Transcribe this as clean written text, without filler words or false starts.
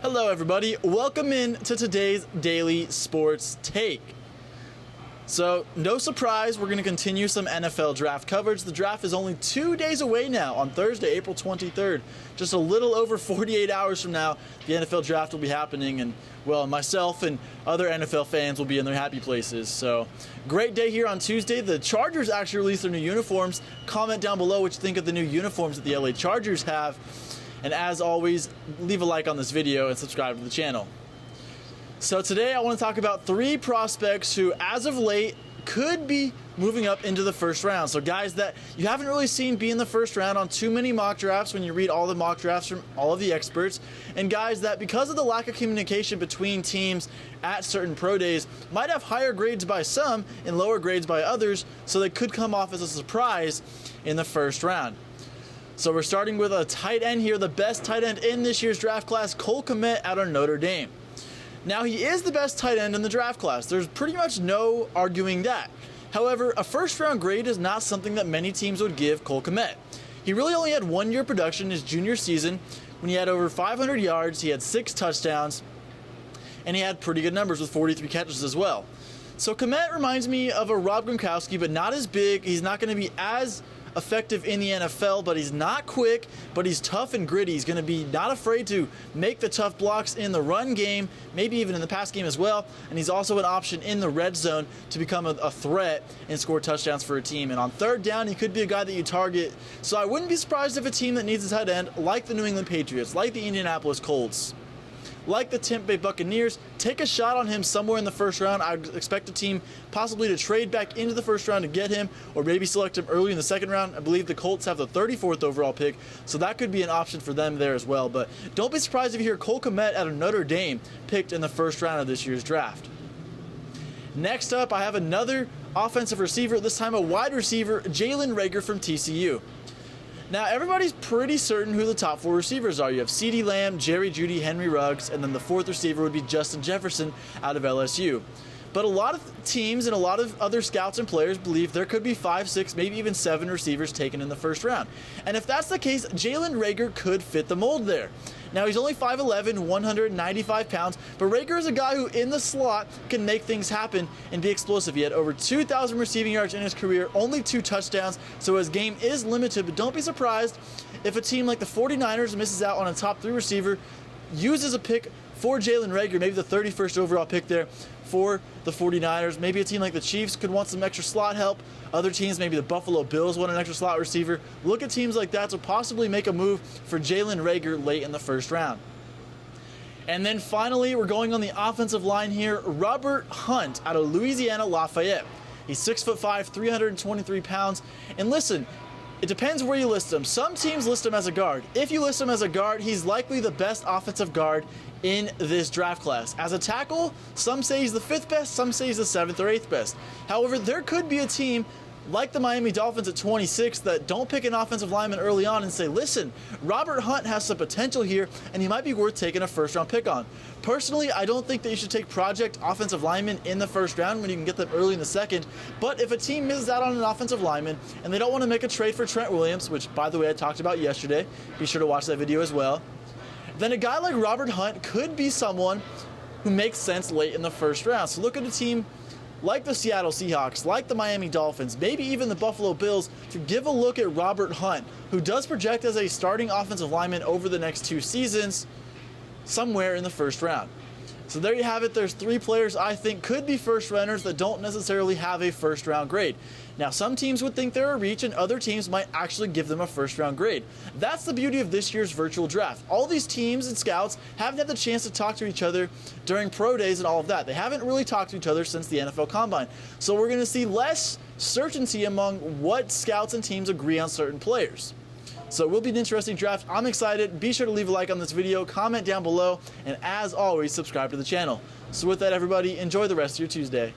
Hello everybody, welcome in to today's Daily Sports Take. So, no surprise, we're going to continue some NFL draft coverage. The draft is only 2 days away now on Thursday, April 23rd. Just a little over 48 hours from now, the NFL draft will be happening, and, well, myself and other NFL fans will be in their happy places. So, great day here on Tuesday. The Chargers actually released their new uniforms. Comment down below what you think of the new uniforms that the LA Chargers have. And as always, leave a like on this video and subscribe to the channel. So today I want to talk about 3 prospects who, as of late, could be moving up into the first round. So guys that you haven't really seen be in the first round on too many mock drafts when you read all the mock drafts from all of the experts. And guys that, because of the lack of communication between teams at certain pro days, might have higher grades by some and lower grades by others, so they could come off as a surprise in the first round. So we're starting with a tight end here, the best tight end in this year's draft class, Cole Kmet out of Notre Dame. Now, he is the best tight end in the draft class. There's pretty much no arguing that. However, a first-round grade is not something that many teams would give Cole Kmet. He really only had 1 year production his junior season when he had over 500 yards, he had 6 touchdowns, and he had pretty good numbers with 43 catches as well. So Kmet reminds me of a Rob Gronkowski, but not as big. He's not going to be as effective in the NFL, but he's not quick, but he's tough and gritty. He's going to be not afraid to make the tough blocks in the run game, maybe even in the pass game as well, and he's also an option in the red zone to become a threat and score touchdowns for a team. And on third down, he could be a guy that you target, so I wouldn't be surprised if a team that needs a tight end, like the New England Patriots, like the Indianapolis Colts, like the Tampa Bay Buccaneers, take a shot on him somewhere in the first round. I'd expect a team possibly to trade back into the first round to get him, or maybe select him early in the second round. I believe the Colts have the 34th overall pick, so that could be an option for them there as well. But don't be surprised if you hear Cole Kmet out of Notre Dame picked in the first round of this year's draft. Next up, I have another offensive receiver, this time a wide receiver, Jalen Reagor from TCU. Now, everybody's pretty certain who the top 4 receivers are. You have CeeDee Lamb, Jerry Jeudy, Henry Ruggs, and then the 4th receiver would be Justin Jefferson out of LSU. But a lot of teams and a lot of other scouts and players believe there could be 5, 6, maybe even 7 receivers taken in the first round. And if that's the case, Jalen Reagor could fit the mold there. Now, he's only 5'11", 195 pounds, but Reagor is a guy who, in the slot, can make things happen and be explosive. He had over 2,000 receiving yards in his career, only 2 touchdowns, so his game is limited, but don't be surprised if a team like the 49ers misses out on a top 3 receiver, uses a pick for Jalen Reagor, maybe the 31st overall pick there for the 49ers. Maybe a team like the Chiefs could want some extra slot help. Other teams, maybe the Buffalo Bills, want an extra slot receiver. Look at teams like that to possibly make a move for Jalen Reagor late in the first round. And then finally, we're going on the offensive line here. Robert Hunt out of Louisiana Lafayette. He's 6'5", 323 pounds. And listen, it depends where you list him. Some teams list him as a guard. If you list him as a guard, he's likely the best offensive guard in this draft class. As a tackle, some say he's the 5th best, some say he's the 7th or 8th best. However, there could be a team like the Miami Dolphins at 26 that don't pick an offensive lineman early on and say, listen, Robert Hunt has some potential here and he might be worth taking a first-round pick on. Personally, I don't think that you should take project offensive linemen in the first round when you can get them early in the second. But if a team misses out on an offensive lineman and they don't want to make a trade for Trent Williams, which, by the way, I talked about yesterday, be sure to watch that video as well, then a guy like Robert Hunt could be someone who makes sense late in the first round. So look at a team like the Seattle Seahawks, like the Miami Dolphins, maybe even the Buffalo Bills, to give a look at Robert Hunt, who does project as a starting offensive lineman over the next 2 seasons, somewhere in the first round. So there you have it. There's 3 players I think could be first rounders that don't necessarily have a first round grade. Now, some teams would think they're a reach and other teams might actually give them a first round grade. That's the beauty of this year's virtual draft. All these teams and scouts haven't had the chance to talk to each other during pro days and all of that. They haven't really talked to each other since the NFL Combine. So we're going to see less certainty among what scouts and teams agree on certain players. So it will be an interesting draft. I'm excited. Be sure to leave a like on this video, comment down below, and as always, subscribe to the channel. So with that, everybody, enjoy the rest of your Tuesday.